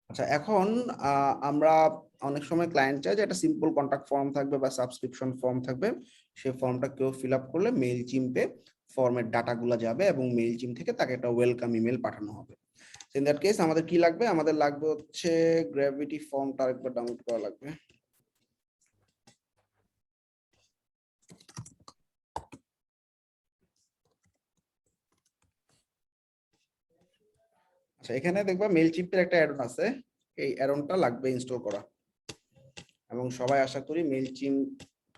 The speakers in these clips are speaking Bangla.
আচ্ছা, এখন আমরা অনেক সময় ক্লায়েন্ট চায় যে একটা সিম্পল কন্টাক্ট ফর্ম থাকবে বা সাবস্ক্রিপশন ফর্ম থাকবে, সেই ফর্মটা কেউ ফিল আপ করলে মেইল চিম্পে ফর্মের ডাটাগুলো যাবে এবং মেইল চিম থেকে তাকে একটা ওয়েলকাম ইমেল পাঠানো হবে। ইন দ্যাট কেস আমাদের কি লাগবে? আমাদের লাগবে হচ্ছে গ্র্যাভিটি ফর্মটা আরেকবার ডাউনলোড করা লাগবে। আচ্ছা, এখানে দেখবা মেইল চিম্পের একটা অ্যাডন আছে, এই অ্যাডনটা লাগবে ইনস্টল করা। এবং সবাই আশা করি মেইল চিম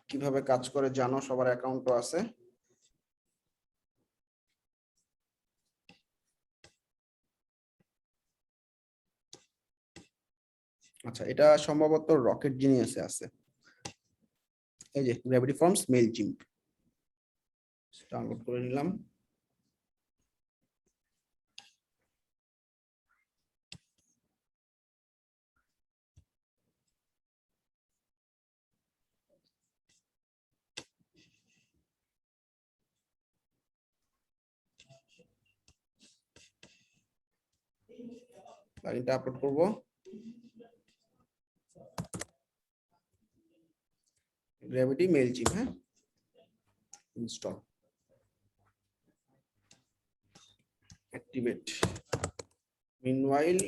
কিভাবে কাজ করে জানো, সবার অ্যাকাউন্টও আছে। আচ্ছা, এটা সম্ভবত রকেট জিনিয়াসে আছে। এই যে gravity forms mail chimp download করে নিলাম। প্লাগইনটা আপলোড করব। গ্র্যাভিটি মেইল চিম্প, হ্যাঁ, ইনস্টল, অ্যাক্টিভেট। মিনওয়াইল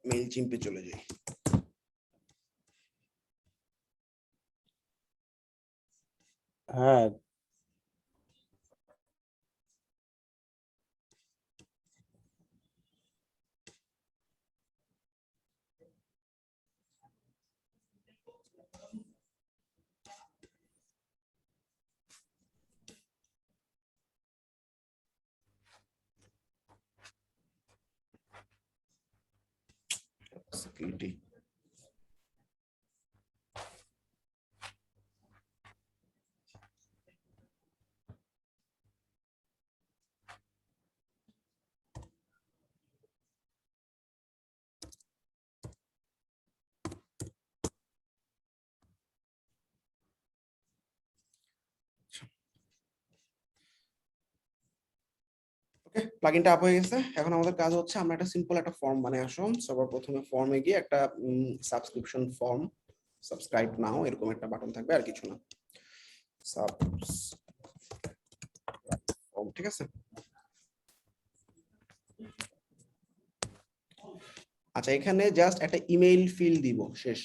মেইল চিম্পে চলে যাই। হ্যাঁ, সিকিউরিটি। ওকে, প্লাগইনটা আপ হয়ে গেছে। এখন আমাদের কাজ হচ্ছে আমরা একটা সিম্পল একটা ফর্ম বানিয়ে আসুন। সবার প্রথমে ফর্মে গিয়ে একটা সাবস্ক্রিপশন ফর্ম, সাবস্ক্রাইব নাও এরকম একটা বাটন থাকবে, আর কিছু না। ফর্ম, ঠিক আছে। আচ্ছা, এখানে জাস্ট একটা ইমেইল ফিল দিব, শেষ।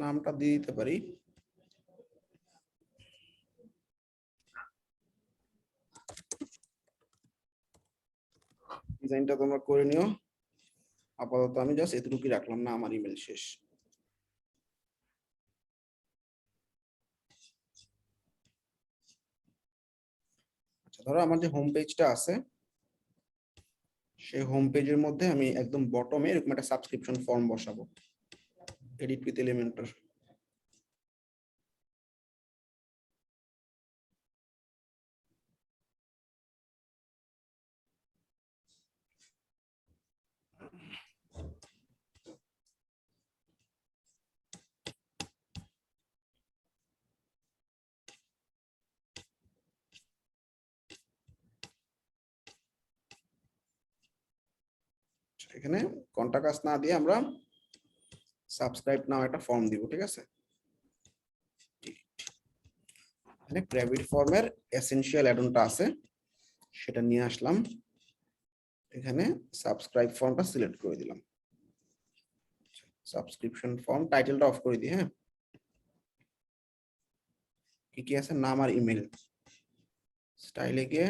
নামটা দিয়ে দিতে পারি। ডিজাইনটা তোমরা করে নিও। আপাতত আমি জাস্ট এতটুকুই রাখলাম, না আমার ইমেল শেষ। আচ্ছা, ধরো আমার যে হোম পেজটা আছে, সেই হোম পেজের মধ্যে আমি একদম বটমে এরকম একটা সাবস্ক্রিপশন ফর্ম বসাবো, এডিট উইথ এলিমেন্টর। এখানে কন্টাক্ট আস না দিয়ে আমরা সাবস্ক্রাইব নাও একটা ফর্ম দিব, ঠিক আছে। এখানে গ্র্যাভিটি ফর্মের এসেনশিয়াল অ্যাডনটা আছে, সেটা নিয়ে আসলাম। এখানে সাবস্ক্রাইব ফর্মটা সিলেক্ট করে দিলাম। সাবস্ক্রিপশন ফর্ম টাইটেলটা অফ করে দিই, হ্যাঁ। কি কি আছে? নাম আর ইমেল। স্টাইলে গিয়ে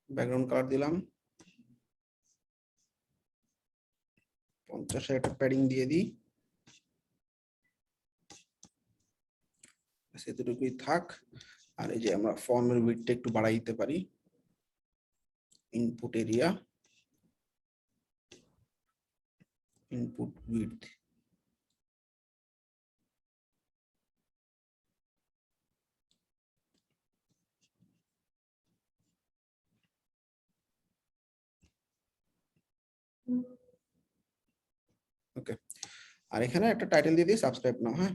ব্যাকগ্রাউন্ড কালার দিলাম, 50 একটা প্যাডিং দিয়ে দিই, এতটুকুই থাক। আর এই যে আমরা ফর্মের উইডথটা একটু বাড়াই দিতে পারি। ইনপুট এরিয়া, ইনপুট উইডথ, ওকে, আর এখানে একটা টাইটেল দিয়ে দিই সাবস্ক্রাইব নাও। হ্যাঁ,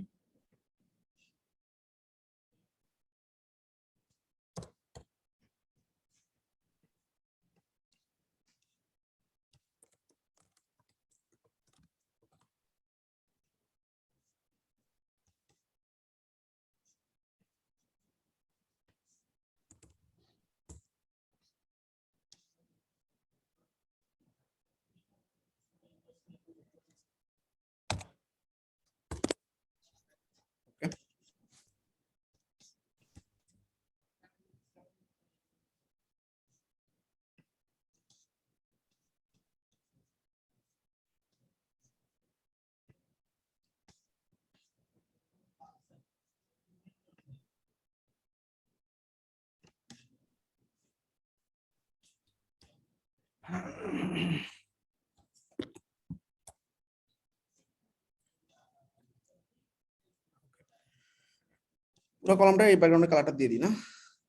পুরো কলামটা এই ব্যাকগ্রাউন্ডে কালারটা দিয়ে দিই না,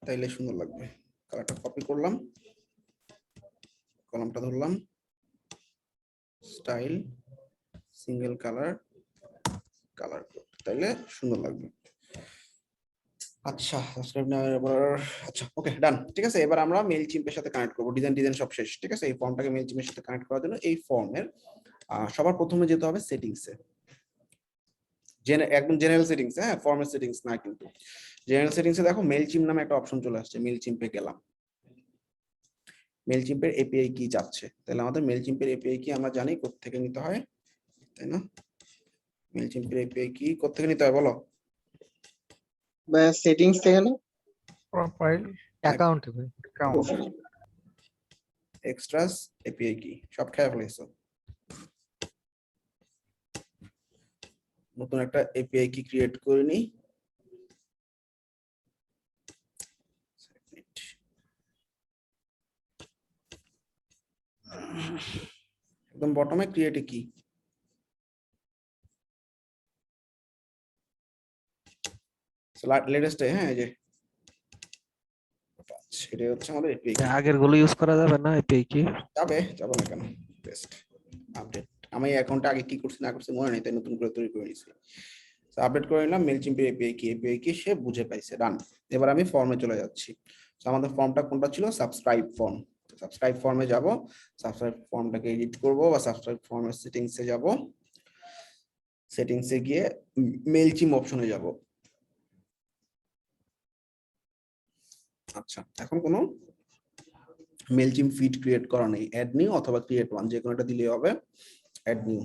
তাইলে সুন্দর লাগবে। কালারটা কপি করলাম, কলামটা ধরলাম, style, single colour, colour code, তাইলে সুন্দর লাগবে। আচ্ছা, সাবস্ক্রাইব নাও এবার। আচ্ছা, ওকে, ডান। ঠিক আছে, এবার আমরা মেইল চিম্পের সাথে কানেক্ট করব। ডিজাইন সব শেষ। ঠিক আছে, এই ফর্মটাকে মেইল চিম্পের সাথে কানেক্ট করার জন্য এই ফর্মের সবার প্রথমে যেতে হবে সেটিংসে, একদম জেনারেল সেটিংস। হ্যাঁ, ফর্মের সেটিংস না, কিন্তু জেনারেল সেটিংসে দেখো মেইল চিম্প নামে একটা অপশন চলে আসছে। মেইল চিম্পে গেলাম, মেইল চিম্পের এপিআই কি চাচ্ছে, তাহলে আমাদের মেইল চিম্পের এপিআই কি আমরা জানি কোত্থেকে নিতে হয়, তাই না? মেইল চিম্পের এপিআই কি কোত্থেকে নিতে হয় বলো? সেটিংস থেকে না, প্রোফাইল অ্যাকাউন্ট এক্সট্রাস এপিআই কি সব খেয়ে ফেলেছো। নতুন একটা এপিআই কি ক্রিয়েট করে নি। একদম বটমে ক্রিয়েট কি, লেটেস্ট। হ্যাঁ, এই যে সেটা হচ্ছে আমাদের এপিআই কি। আগের গুলো ইউজ করা যাবে না এপিআই কি? যাবে না কেন? টেস্ট আপডেট, আমি অ্যাকাউন্টে আগে কি করছি না করছি মনে নেই, তাই নতুন করে তৈরি করে নিয়েছি। আপডেট করে নিলাম। মেইলচিম্পের এপিআই কি সে বুঝে পাইছে, ডান। এবার আমি ফর্মে চলে যাচ্ছি। আমাদের ফর্মটা কোনটা ছিল? Subscribe form. সাবস্ক্রাইব ফর্মে যাব, সাবস্ক্রাইব ফর্মটাকে এডিট করব, বা সাবস্ক্রাইব ফর্মের সেটিংসে যাব, সেটিংসে গিয়ে মেইলচিম্প অপশনে যাব। আচ্ছা, এখন কোনো মেইলচিম্প ফিড ক্রিয়েট করা নেই। অ্যাড নিউ অথবা ক্রিয়েট ওয়ান, যে কোনো একটা দিলেই হবে। Add new.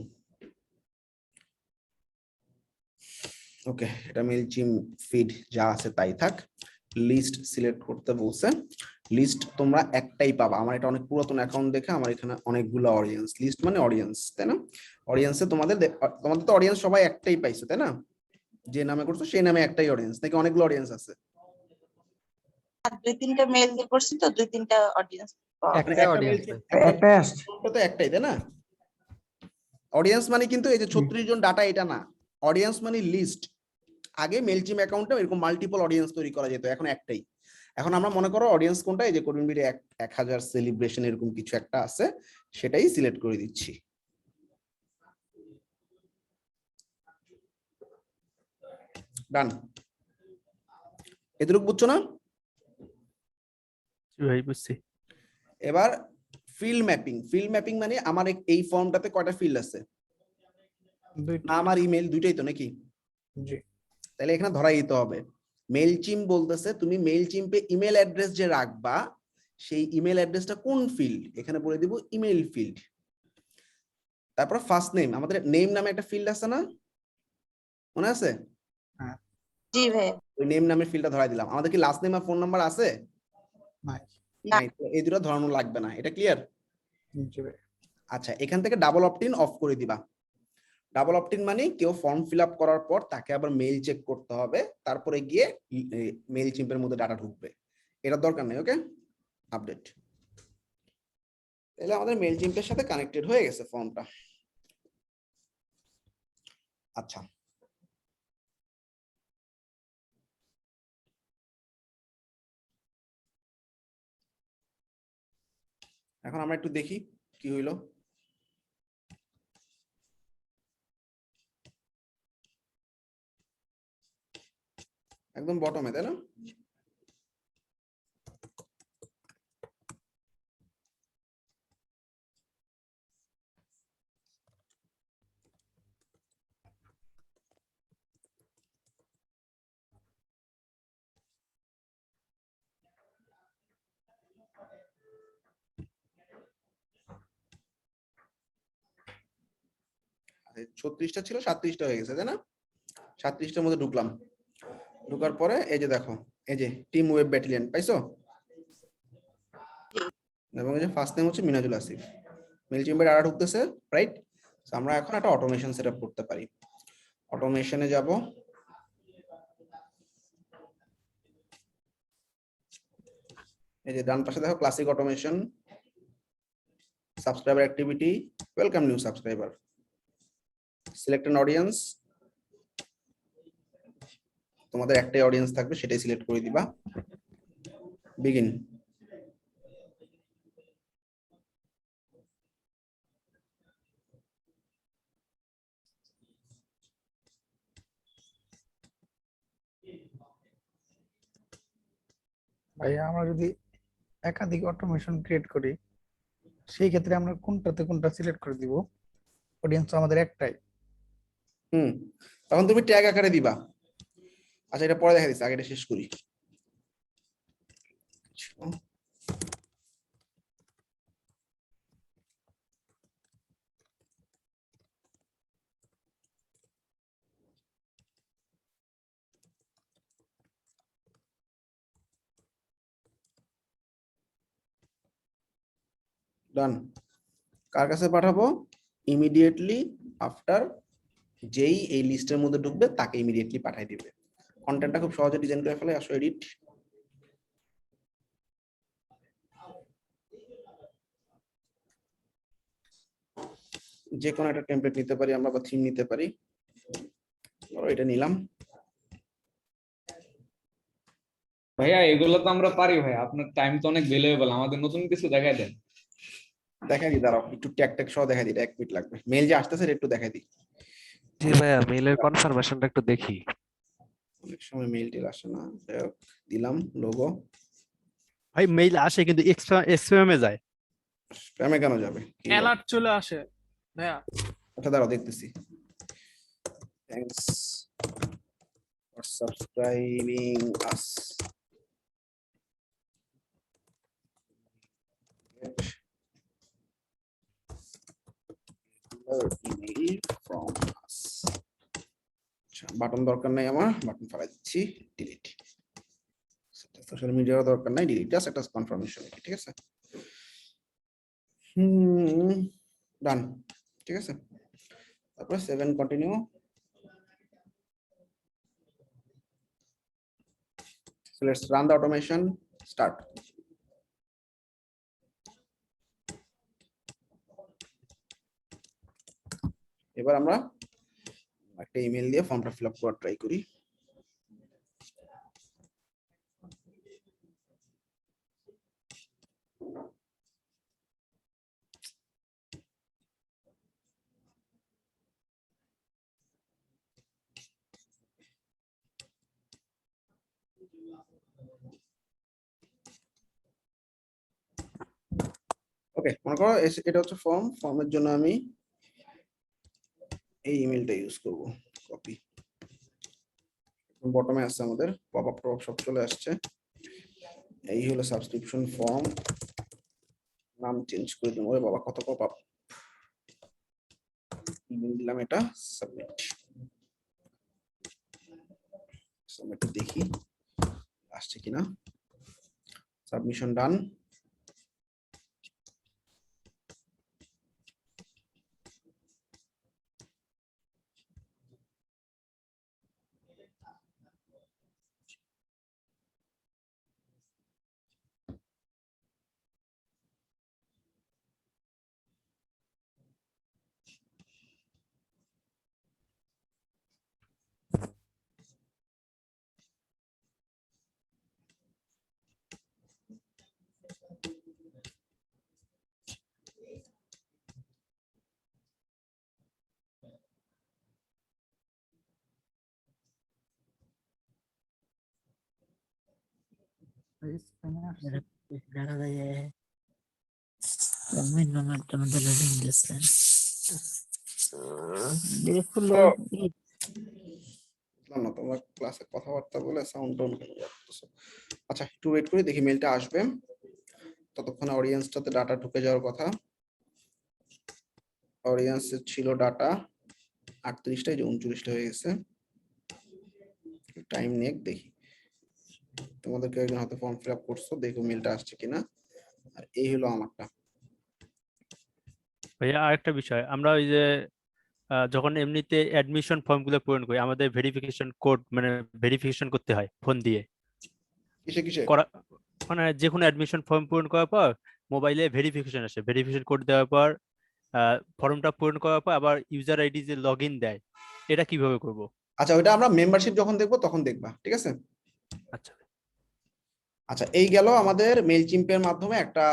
ওকে, এটা মেইলচিম্প ফিড যা আছে তাই থাক। লিস্ট সিলেক্ট করতে বলছে। লিস্ট তোমরা একটাই পাবা। আমার এটা অনেক পুরাতন অ্যাকাউন্ট দেখে আমার এখানে অনেকগুলো অডিয়েন্স। লিস্ট মানে অডিয়েন্স, তাই না? অডিয়েন্সে তোমাদের তো অডিয়েন্স সবাই একটাই পাইছো, তাই না? যে নামে করছো সেই নামে একটাই অডিয়েন্স, নাকি অনেকগুলো অডিয়েন্স আছে? দুই তিনটা মেল দিয়ে করছি তো, দুই তিনটা অডিয়েন্স। একটা অডিয়েন্স একটাই আসছে। তো একটাই, তাই না? অডিয়েন্স মানে কিন্তু এই যে 36 জন ডাটা, এটা না। অডিয়েন্স মানে লিস্ট। আগে মেইলচিম্প অ্যাকাউন্টে এরকম মাল্টিপল অডিয়েন্স তৈরি করা যেত, এখন একটাই। এখন আমরা মনে করো অডিয়েন্স কোনটা, এই যে করিম বিডি 1000 সেলিব্রেশন এরকম কিছু একটা আছে, সেটাই সিলেক্ট করে দিচ্ছি। ডান। এতটুকু বুঝছো না? ভাই বুঝছি। এবার ফিল্ড ম্যাপিং। ফিল্ড ম্যাপিং মানে আমার এই ফর্মটাতে কয়টা ফিল্ড আছে? নাম আর ইমেল দুইটাই তো, নাকি? জি। তাহলে এখানে ধরাই দিতে হবে। মেইলচিম্প বলতেছে তুমি মেইলচিম্পে ইমেল অ্যাড্রেস যে রাখবা, সেই ইমেল অ্যাড্রেসটা কোন ফিল্ড, এখানে বলে দিব ইমেল ফিল্ড। তারপর ফার্স্ট নেম, আমাদের নেম নামে একটা ফিল্ড আছে না, মনে আছে? জি ভাই। ওই নেম নামের ফিল্ডটা ধরাই দিলাম। আমাদের কি লাস্ট নেম আর ফোন নাম্বার আছে? নাই, এই দুটো ধরানো লাগবে না। এটা ক্লিয়ার? আচ্ছা, এখান থেকে ডাবল অপটিন অফ করে দিবা। ডাবল অপটিন মানে কেউ ফর্ম ফিল আপ করার পর তাকে আবার মেইল চেক করতে হবে, তারপরে গিয়ে মেইল চিম্পের মধ্যে ডাটা ঢুকবে। এটা দরকার নেই। ওকে, আপডেট। তাহলে আমাদের মেইল চিম্পের সাথে কানেক্টেড হয়ে গেছে ফর্মটা। আচ্ছা, এখন আমরা একটু দেখি কি হইলো। একদম বটমে, তাই না? আচ্ছা, 36টা ছিল 37টা হয়ে গেছে, তাই না? 37টার মধ্যে ঢুকলাম, ঢোকার পরে এই যে দেখো, এই যে টিম ওয়েব ব্যাটালিয়ন পাইছো, এবং এই যে ফার্স্ট নেম হচ্ছে মিনাজুল আসিফ, মেল চেম্বারে ডাটা ঢুকতেছে, রাইট? আমরা এখন একটা অটোমেশন সেটআপ করতে পারি। অটোমেশনে যাব, এই যে ডান পাশে দেখো classic automation, subscriber activity, welcome new subscriber, select an audience, তোমাদের একটাই অডিয়েন্স থাকবে সেটাই সিলেক্ট করে দিবা, বিগিন। ভাইয়া আমরা যদি একাধিক অটোমেশন ক্রিয়েট করি সেই ক্ষেত্রে আমরা কোনটাতে কোনটা সিলেক্ট করে দিব? অডিয়েন্স তো আমাদের একটাই। তখন তুমি ট্যাগ আকারে দিবা। আচ্ছা, এটা পরে দেখা দিচ্ছি, আগে এটা শেষ করি। ডান। কার কাছে পাঠাবো? ইমিডিয়েটলি আফটার, যেই এই লিস্টের মধ্যে ঢুকবে তাকে ইমিডিয়েটলি পাঠিয়ে দিবে। কন্টেন্টটা খুব সহজে ডিজাইন করে ফেলে, আসো এডিট, যে কোনো একটা টেমপ্লেট নিতে পারি আমরা, বা থিম নিতে পারি, ধরো এটা নিলাম। ভাইয়া এগুলো তো আমরা পারি ভাইয়া, আপনার টাইম তো অনেক ভ্যালুয়েবল, আমাদের নতুন কিছু দেখাই দেন। দেখাই দিই, দাঁড়াও একটু ট্যাগ ট্যাগ সহ দেখাই দিই, 1 মিনিট লাগবে। মেল যে আসতেছে এটা একটু দেখাই দিই। জি ভাইয়া, মেইলের কনফার্মেশনটা একটু দেখি। অনেক সময় মেল টেল আসে না, যাই হোক, দিলাম লোগো। ভাই মেইল আসে কিন্তু স্প্যাম এ যায়। স্প্যামে কেন যাবে? অ্যালার্ট চলে আসে ভাইয়া। আচ্ছা দাঁড়াও দেখতেছি। Thanks for subscribing us. Email from আস। আচ্ছা, বাটন দরকার নাই আমার, বাটন ফেলা দিচ্ছি, ডিলিট। সোশ্যাল মিডিয়ার দরকার নাই, ডিলিট, জাস্ট একটা কনফার্মেশন, ঠিক আছে? ডান, ঠিক আছে। তারপরে 7 continue. So let's run the automation, start. এবার আমরা একটা ইমেল দিয়ে ফর্মটা ফিল আপ করার ট্রাই করি। ওকে, মনে করো এটা হচ্ছে ফর্ম, ফর্মের জন্য আমি এই ইমেলটা ইউজ করব, কপি। বটমে আসছে আমাদের, পপ আপ টপ সব চলে আসছে। এই হলো সাবস্ক্রিপশন ফর্ম, নাম চেঞ্জ করে দেবো। ওরে বাবা, কত পপ আপ! ইমেল দিলাম, এটা সাবমিট। সাবমিট দেখি আসছে কিনা। সাবমিশন ডান। দেখা যায় যে মেন নাম্বারটা মধ্যে লোডিং দিচ্ছে বুঝলাম না, তোমার ক্লাসে কথাবার্তা বলে সাউন্ড ডাউন কেন করতেছো? আচ্ছা একটু ওয়েট করি, দেখি মেলটা আসবে। ততক্ষণে অডিয়েন্সটাতে ডাটা ঢুকে যাওয়ার কথা। অডিয়েন্সে ছিল ডাটা 38টা, এই যে 39টা হয়ে গেছে। টাইম নিয়ে দেখি, তোমাদের কেউ একজন হয়তো ফর্ম ফিল আপ করছো, দেখো মেলটা আসছে কিনা। আর এই হলো আমারটা। ভাইয়া আরেকটা বিষয়, আমরা ওই যে যখন এমনিতে অ্যাডমিশন ফর্মগুলো পূরণ করি, আমাদের ভেরিফিকেশন কোড মানে ভেরিফিকেশন করতে হয় ফোন দিয়ে কিসে কিসে? করা, মানে যে কোনো অ্যাডমিশন ফর্ম পূরণ করার পর মোবাইলে ভেরিফিকেশন আসে, ভেরিফিকেশন কোড দেওয়ার পর ফর্মটা পূরণ করার পর আবার ইউজার আইডি যে লগ ইন দেয়, এটা কিভাবে করব? আচ্ছা ওইটা আমরা মেম্বারশিপ যখন দেখবো তখন দেখবা, ঠিক আছে? আচ্ছা আচ্ছা এই গেল আমাদের মেইলচিম্পের মাধ্যমে একটা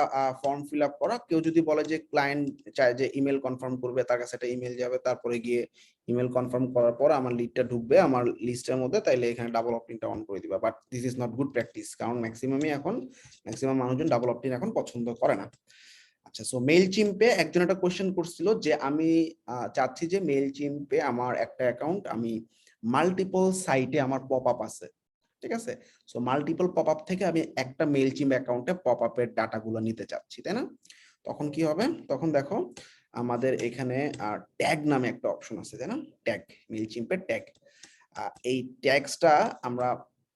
ফর্ম ফিল আপ করা। কেউ যদি বলে যে ক্লায়েন্ট চায় যে ইমেল কনফার্ম করবে, তার কাছে একটা ইমেল যাবে, তারপরে গিয়ে ইমেল কনফার্ম করার পর আমার লিডটা ঢুকবে আমার লিস্টের মধ্যে, তাইলে এখানে ডাবল অপটিনটা অন করে দিবা। But this is not good practice, কারণ ম্যাক্সিমাম মানুষজন ডাবল অপটিন এখন পছন্দ করে না। আচ্ছা সো মেইলচিম্পে একজন একটা কোশ্চেন করছিল যে আমি চাচ্ছি যে মেইলচিম্পে আমার একটা অ্যাকাউন্ট, আমি মাল্টিপল সাইটে আমার পপ আপ আছে, ঠিক আছে? সো মাল্টিপল পপ আপ থেকে আমি একটা মেইলচিম্প অ্যাকাউন্টে পপ আপের ডাটাগুলো নিতে চাচ্ছি, তাই না? তখন কি হবে? তখন দেখো আমাদের এখানে ট্যাগ নামে একটা অপশন আছে, তাই না? ট্যাগ, মেইলচিম্পের ট্যাগ। এই ট্যাগসটা আমরা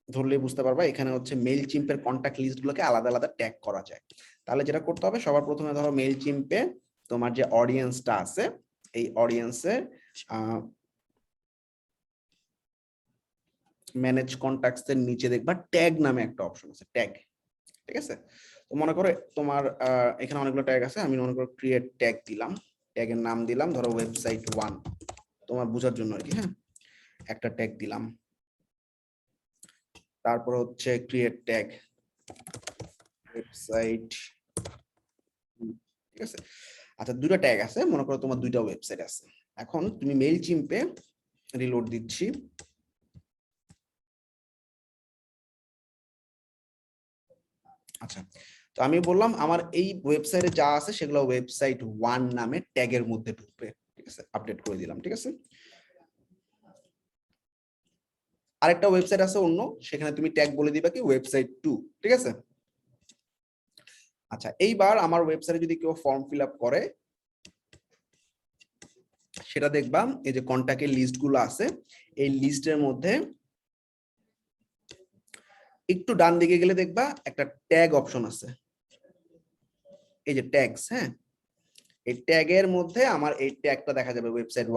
ধরলে বুঝতে পারবা, এখানে হচ্ছে মেইলচিম্পের কন্ট্যাক্ট লিস্টগুলোকে আলাদা আলাদা ট্যাগ করা যায়। তাহলে যেটা করতে হবে, সবার প্রথমে ধরো মেইলচিম্পে তোমার যে অডিয়েন্সটা আছে, এই অডিয়েন্সের ম্যানেজ কন্ট্যাক্টস এর নিচে দেখবা ট্যাগ নামে একটা অপশন আছে, ট্যাগ, ঠিক আছে? তো মনে করো তোমার এখানে অনেকগুলো ট্যাগ আছে, আমি মনে করো ক্রিয়েট ট্যাগ দিলাম, ট্যাগের নাম দিলাম ধরো ওয়েবসাইট 1, তোমার বোঝার জন্য আর কি, হ্যাঁ? একটা ট্যাগ দিলাম। তারপর হচ্ছে ক্রিয়েট ট্যাগ ওয়েবসাইট, ঠিক আছে? আচ্ছা দুটো ট্যাগ আছে, মনে করো তোমার দুইটা ওয়েবসাইট আছে। এখন তুমি মেইলচিম্পে রিলোড দিচ্ছি, আচ্ছা তো আমি বললাম আমার এই ওয়েবসাইটে যা আছে সেগুলো ওয়েবসাইট 1 নামে ট্যাগের মধ্যে ঢুকবে, ঠিক আছে? আপডেট করে দিলাম, ঠিক আছে? আরেকটা ওয়েবসাইট আছে অন্য, সেখানে তুমি ট্যাগ বলে দিবা কি ওয়েবসাইট 2, ঠিক আছে? আচ্ছা এইবার আমার ওয়েবসাইটে যদি কেউ ফর্ম ফিল আপ করে, সেটা দেখবা এই যে কন্ট্যাক্টের লিস্ট গুলো আছে, এই লিস্টের মধ্যে একটু ডান দিকে গেলে দেখবা একটা ট্যাগ অপশন আছে, এই যে ট্যাগস, হ্যাঁ? এই ট্যাগের মধ্যে আমার এই ট্যাগটা দেখা যাবে ওয়েবসাইট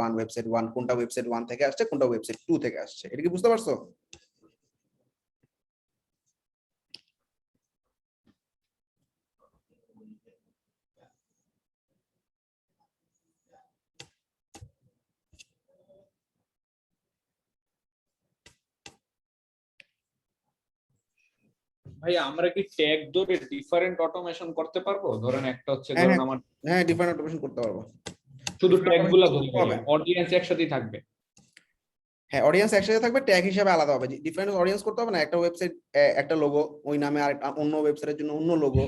1 কোনটা ওয়েবসাইট 1 থেকে আসছে, কোনটা ওয়েবসাইট 2 থেকে আসছে। এটা কি বুঝতে পারছো? ভাই আমরা কি ট্যাগ ধরে ডিফারেন্ট অটোমেশন করতে পারবো? ধরেন একটা হচ্ছে হ্যাঁ ধরেন আমার হ্যাঁ ডিফারেন্ট অটোমেশন করতে পারবো। শুধু ট্যাগ গুলা ধরে হবে। অডিয়েন্স একসাথেই থাকবে। হ্যাঁ অডিয়েন্স একসাথে থাকবে, ট্যাগ হিসেবে আলাদা হবে। ডিফারেন্ট অডিয়েন্স করতে হবে না, একটা ওয়েবসাইট একটা লোগো, ওই নামে আর অন্য ওয়েবসাইটের জন্য অন্য লোগো,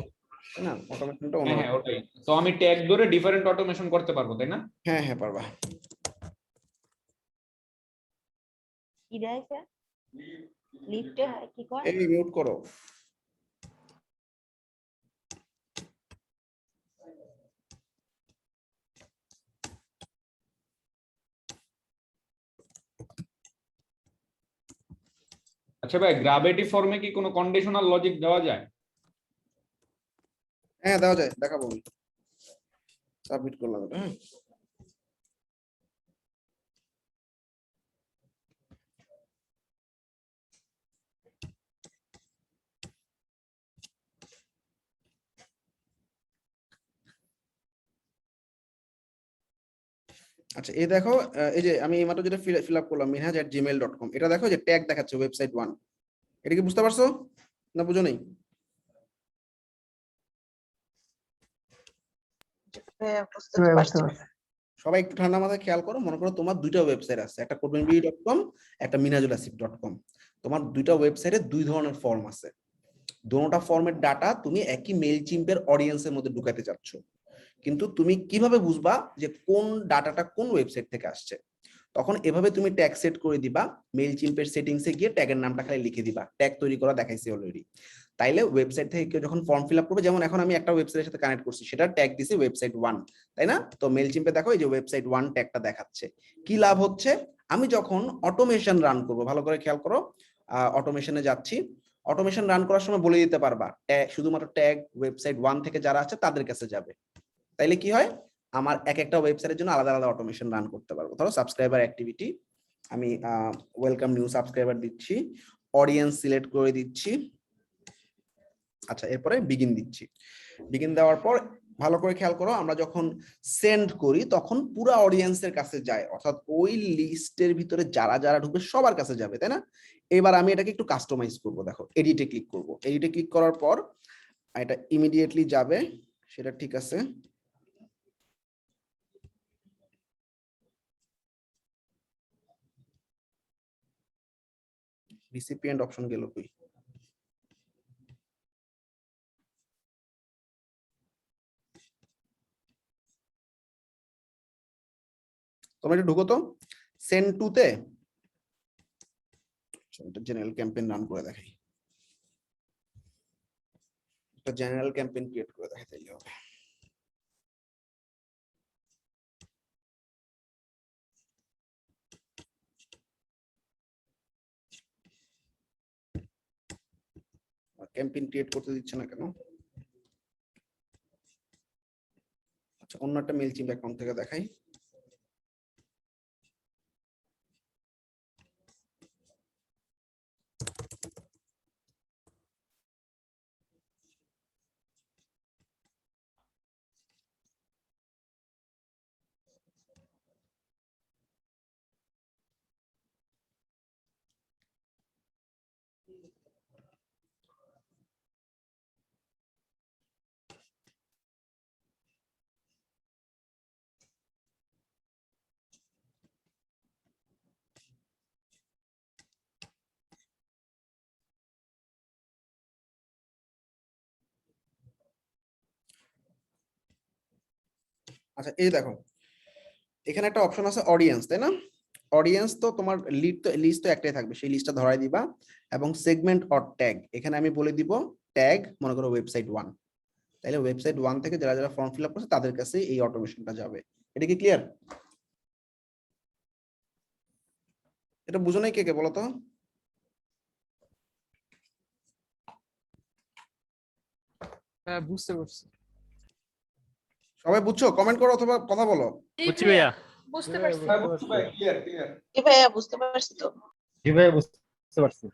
তাই না? অটোমেশনটা অন্য। হ্যাঁ ওটাই তো, আমি ট্যাগ ধরে ডিফারেন্ট অটোমেশন করতে পারবো, তাই না? হ্যাঁ হ্যাঁ পারবা। কি দেয় স্যার? লিফটে কি করে? এই মিউট করো। আচ্ছা ভাই, গ্র্যাভিটি ফর্মে কি কোনো কন্ডিশনাল লজিক দেওয়া যায়? হ্যাঁ দেওয়া যায়, দেখাবো আমি। সাবমিট করলাম এটা, হ্যাঁ। আচ্ছা এই দেখো, এই যে আমি এইমাত্র যেটা ফিল আপ করলাম minhaj@gmail.com, এটা দেখো যে ট্যাগ দেখাচ্ছে ওয়েবসাইট 1। এটা কি বুঝতে পারছো না বুঝো নাই? ভাইয়া বুঝতে পারছি। সবাই একটু ঠান্ডা মাথায় খেয়াল করো, মনে করো তোমার দুইটা ওয়েবসাইট আছে, একটা codemanbee.com, একটা minhajulahasif.com। তোমার দুইটা ওয়েবসাইটে দুই ধরনের ফর্ম আছে। দোনোটা ফর্মের ডাটা তুমি একই মেইল চিম্পের অডিয়েন্সের মধ্যে ঢুকাতে চাচ্ছ, কিন্তু তুমি কিভাবে বুঝবা যে কোন ডাটাটা কোন ওয়েবসাইট থেকে আসছে? তখন এভাবে তুমি ট্যাগ সেট করে দিবা, মেইল চিম্পের সেটিংসে গিয়ে ট্যাগের নামটা খালি লিখে দিবা, ট্যাগ তৈরি করা দেখাইছি অলরেডি। তাইলে ওয়েবসাইট থেকে কেউ যখন ফর্ম ফিল আপ করবে, যেমন এখন আমি একটা ওয়েবসাইটের সাথে কানেক্ট করছি, সেটা ট্যাগ দিছি ওয়েবসাইট 1, তাই না? তো মেইল চিম্পে দেখো এই যে ওয়েবসাইট 1 ট্যাগটা দেখাচ্ছে। কি লাভ হচ্ছে? আমি যখন অটোমেশন রান করব, ভালো করে খেয়াল করো, অটোমেশনে যাচ্ছি, অটোমেশন রান করার সময় বলে দিতে পারবা শুধুমাত্র ট্যাগ ওয়েবসাইট 1 থেকে যারা আছে তাদের কাছে যাবে। তাইলে কি হয়, আমার এক একটা ওয়েবসাইটের জন্য আলাদা আলাদা অটোমেশন রান করতে পারবো। ধরো সাবস্ক্রাইবার অ্যাক্টিভিটি, আমি ওয়েলকাম নিউ সাবস্ক্রাইবার দিচ্ছি, অডিয়েন্স সিলেক্ট করে দিচ্ছি, আচ্ছা এরপরে বিগিন দিচ্ছি। বিগিন দেওয়ার পর ভালো করে খেয়াল করো, আমরা যখন সেন্ড করি তখন পুরো অডিয়েন্সের কাছে যায়, অর্থাৎ ওই লিস্টের ভিতরে যারা যারা ঢুকবে সবার কাছে যাবে, তাই না? এবার আমি এটাকে একটু কাস্টমাইজ করব, দেখো এডিটে ক্লিক করব, এডিটে ক্লিক করার পর এটা ইমিডিয়েটলি যাবে, সেটা ঠিক আছে। রিসিপিয়েন্ট অপশন গেল কই? তোমরা একটু ঢুকো তো সেন্ড টু তে, জেনারেল ক্যাম্পেইন রান করে দেখাই, একটা জেনারেল ক্যাম্পেইন ক্রিয়েট করে দেখাই তাইলে হবে। ক্যাম্পেইন ক্রিয়েট করতে দিচ্ছে না কেন? আচ্ছা অন্য একটা মেইল চিম্প অ্যাকাউন্ট থেকে দেখাই। আচ্ছা এই দেখো এখানে একটা অপশন আছে অডিয়েন্স, তাই না? অডিয়েন্স তো তোমার লিস্ট তো একটাই থাকবে, সেই লিস্টটা ধরাই দিবা, এবং সেগমেন্ট অর ট্যাগ, এখানে আমি বলে দিব ট্যাগ মনে করো ওয়েবসাইট 1, তাইলে ওয়েবসাইট 1 থেকে যারা যারা ফর্ম ফিল আপ করছে তাদের কাছে এই অটোমেশনটা যাবে। এটা কি ক্লিয়ার? এটা বুঝো নাই কে কে বলো তো? হ্যাঁ বুঝতে পারছি। সবাই বুঝছো? কমেন্ট করো অথবা কথা বলো। বুঝছি ভাইয়া। বুঝতে পারছি। Clear clear. জি ভাইয়া বুঝতে পারছি তো। জি ভাই বুঝতে পারছি।